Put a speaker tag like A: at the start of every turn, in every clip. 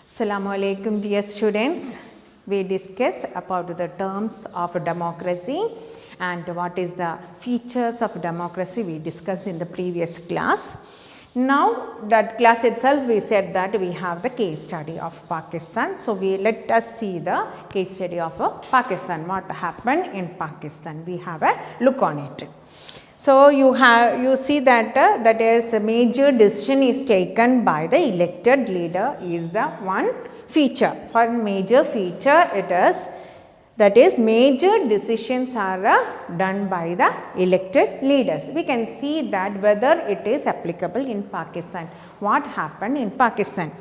A: Assalamu alaikum dear students. We discuss about the terms of democracy and what is the features of democracy we discussed in the previous class. Now that class itself we said that we have the case study of Pakistan. So let us see the case study of Pakistan, what happened in Pakistan. We have a look on it. So you see that that is a major decision is taken by the elected leader is the one feature. For major feature it is, that is major decisions are done by the elected leaders. We can see that whether it is applicable in Pakistan. What happened in Pakistan?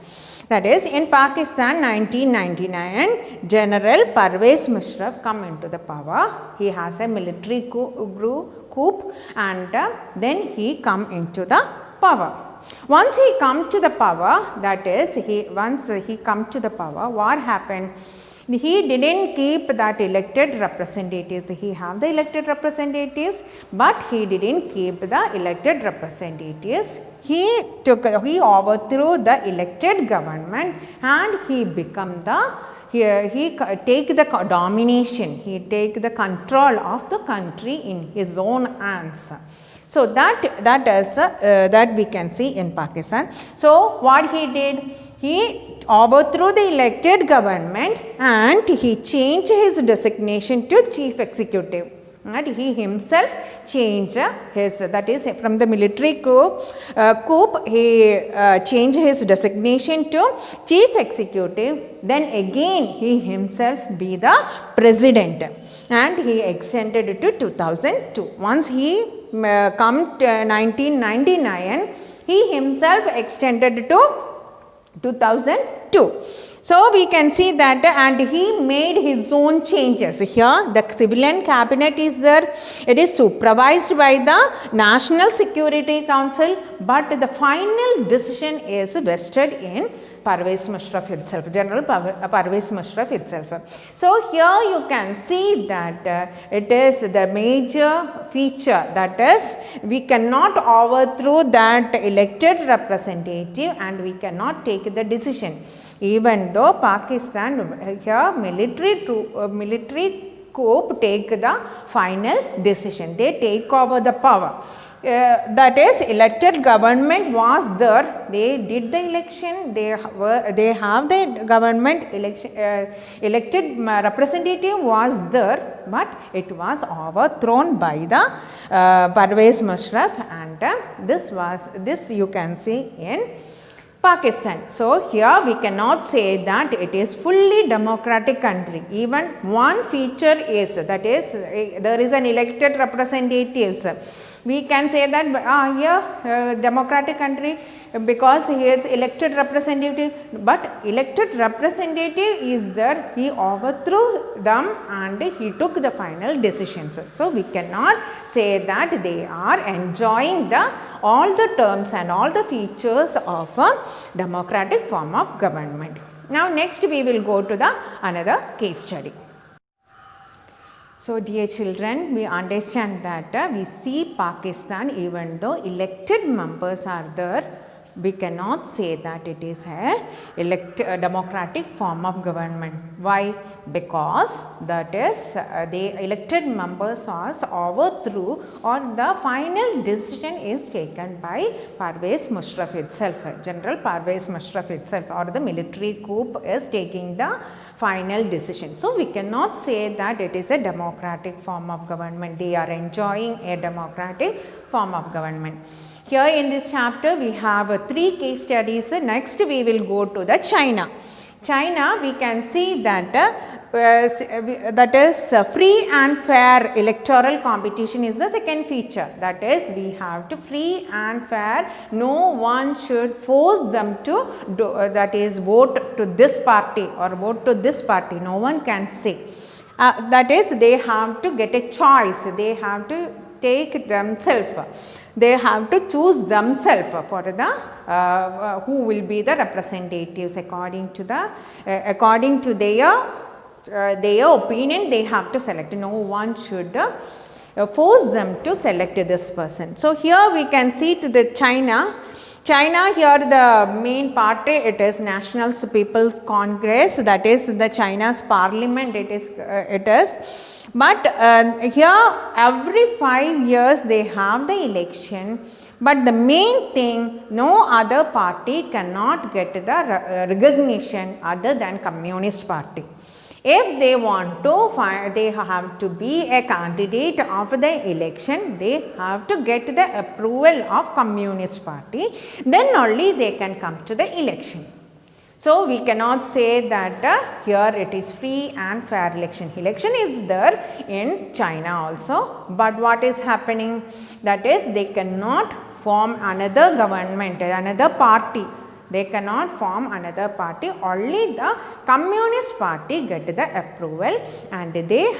A: That is, in Pakistan 1999, General Parvez Musharraf come into the power. He has a military coup and then he come into the power. Once he come to the power, that is, once he come to the power, what happened? He didn't keep that elected representatives. He have the elected representatives, but he didn't keep the elected representatives. He overthrew the elected government and he become the he take the domination. He take the control of the country in his own hands. So that we can see in Pakistan. So what he did? He overthrew the elected government and he changed his designation to chief executive. And he himself changed his, that is from the military coup, he changed his designation to chief executive. Then again he himself be the president and he extended it to 2002. Once he come to 1999, he himself extended to 2002. So we can see that and he made his own changes. Here the civilian cabinet is there. It is supervised by the National Security Council, but the final decision is vested in Parvez Musharraf itself, General Parvez Musharraf itself. So here you can see that it is the major feature, that is, we cannot overthrow that elected representative and we cannot take the decision. Even though Pakistan here military coup take the final decision, they take over the power. That is, elected government was there. They did the election. They have the government election. Elected representative was there, but it was overthrown by the Parvez Musharraf, and this you can see in Pakistan. So here we cannot say that it is fully democratic country. Even one feature is, that is, there is an elected representatives. We can say that here democratic country because he is elected representative, but elected representative is there, he overthrew them and he took the final decisions. So we cannot say that they are enjoying all the terms and all the features of a democratic form of government. Now next we will go to another case study. So dear children, we understand that we see Pakistan, even though elected members are there, we cannot say that it is a democratic form of government. Why? Because that is the elected members was overthrew or the final decision is taken by Parvez Musharraf itself, General Parvez Musharraf itself, or the military coup is taking the final decision. So we cannot say that it is a democratic form of government. They are enjoying a democratic form of government. Here in this chapter we have 3 case studies. Next we will go to the China. China, we can see that that is free and fair electoral competition is the second feature. That is, we have to free and fair. No one should force them to that is vote to this party or vote to this party. No one can say. That is, they have to get a choice. They have to take themselves. They have to choose themselves for the who will be the representatives according to their opinion. They have to select. No one should force them to select this person. So here we can see to the China China, here the main party, it is National People's Congress, that is the China's parliament, it is. But here every 5 years they have the election, but the main thing, no other party cannot get the recognition other than Communist Party. If they want to find, they have to be a candidate of the election, they have to get the approval of Communist Party, then only they can come to the election. So, we cannot say that here it is free and fair election. Election is there in China also, but what is happening? That is, they cannot form another government, another party. They cannot form another party, only the Communist Party get the approval, and they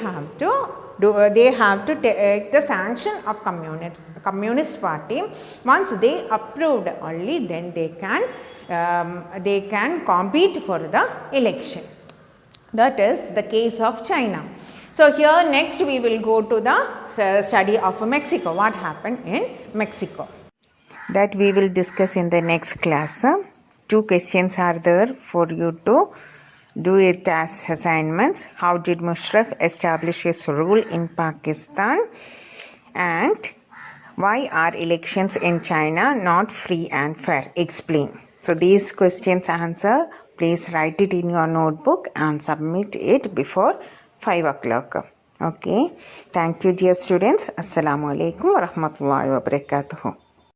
A: have to take the sanction of Communist Party. Once they approved, only then they can compete for the election. That is the case of China. So, here next we will go to the study of Mexico, what happened in Mexico. That we will discuss in the next class. 2 questions are there for you to do it as assignments. How did Musharraf establish his rule in Pakistan? And why are elections in China not free and fair? Explain. So these questions answer, please write it in your notebook and submit it before 5 o'clock. Okay. Thank you, dear students. Assalamu alaikum wa rahmatullahi wa barakatuh.